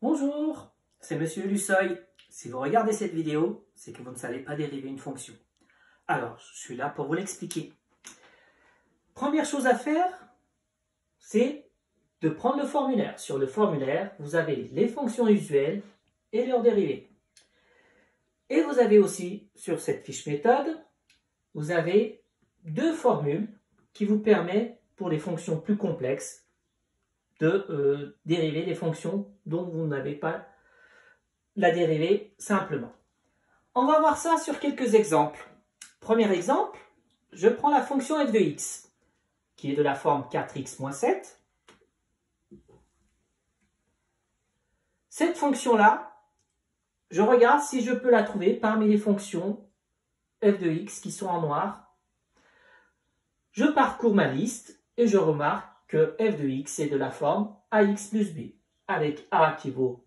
Bonjour, c'est Monsieur Lussoy. Si vous regardez cette vidéo, c'est que vous ne savez pas dériver une fonction. Alors, je suis là pour vous l'expliquer. Première chose à faire, c'est de prendre le formulaire. Sur le formulaire, vous avez les fonctions usuelles et leurs dérivées. Et vous avez aussi, sur cette fiche méthode, vous avez deux formules qui vous permettent, pour les fonctions plus complexes, de dériver les fonctions dont vous n'avez pas la dérivée simplement. On va voir ça sur quelques exemples. Premier exemple, je prends la fonction f de x, qui est de la forme 4x moins 7. Cette fonction-là, je regarde si je peux la trouver parmi les fonctions f de x qui sont en noir. Je parcours ma liste et je remarque que f de x est de la forme ax plus b, avec a qui vaut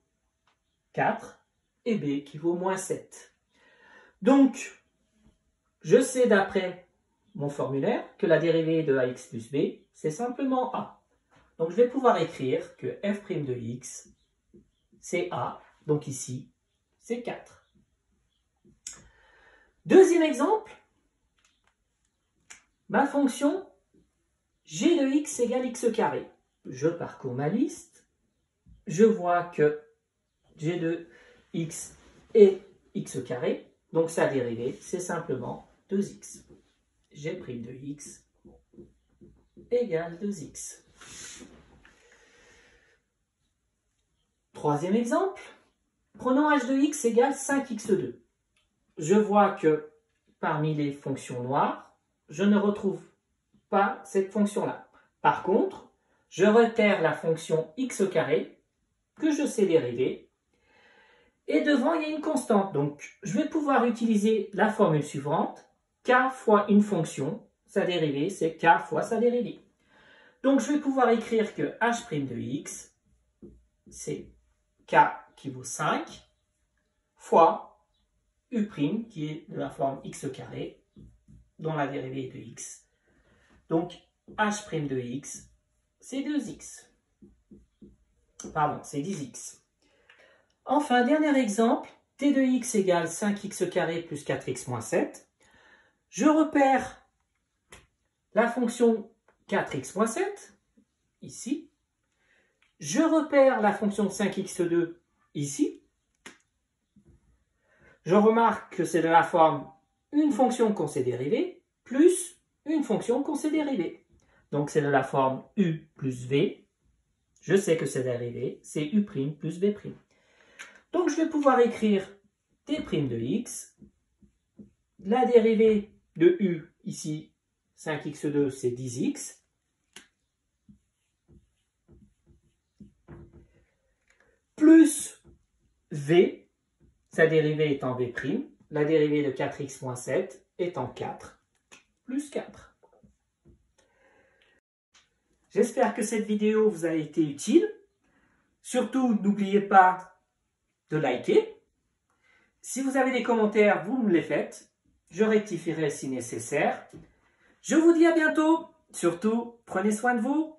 4 et b qui vaut moins 7. Donc, je sais d'après mon formulaire que la dérivée de ax plus b, c'est simplement a. Donc, je vais pouvoir écrire que f' de x, c'est a. Donc ici, c'est 4. Deuxième exemple, ma fonction g de x égale x carré. Je parcours ma liste, je vois que g de x est x carré, donc sa dérivée, c'est simplement 2x. G' de x égale 2x. Troisième exemple, prenons h de x égale 5x2. Je vois que parmi les fonctions noires, je ne retrouve pas cette fonction-là. Par contre, je repère la fonction x carré que je sais dériver. Et devant, il y a une constante. Donc, je vais pouvoir utiliser la formule suivante. K fois une fonction, sa dérivée, c'est K fois sa dérivée. Donc, je vais pouvoir écrire que h' de x, c'est K qui vaut 5, fois U', qui est de la forme x carré, dont la dérivée est de x. Donc, h' de x, c'est 2x. Pardon, c'est 10x. Enfin, dernier exemple, t de x égale 5x carré plus 4x moins 7. Je repère la fonction 4x moins 7, ici. Je repère la fonction 5x2, ici. Je remarque que c'est de la forme une fonction qu'on sait dériver, plus une fonction qu'on sait dériver. Donc c'est de la forme u plus v. Je sais que c'est dérivé, c'est u' plus v'. Donc je vais pouvoir écrire t' de x. La dérivée de u, ici, 5x2, c'est 10x. Plus v, sa dérivée est en v'. La dérivée de 4x moins 7 est en 4, plus 4. J'espère que cette vidéo vous a été utile. Surtout, n'oubliez pas de liker. Si vous avez des commentaires, vous me les faites. Je rectifierai si nécessaire. Je vous dis à bientôt. Surtout, prenez soin de vous.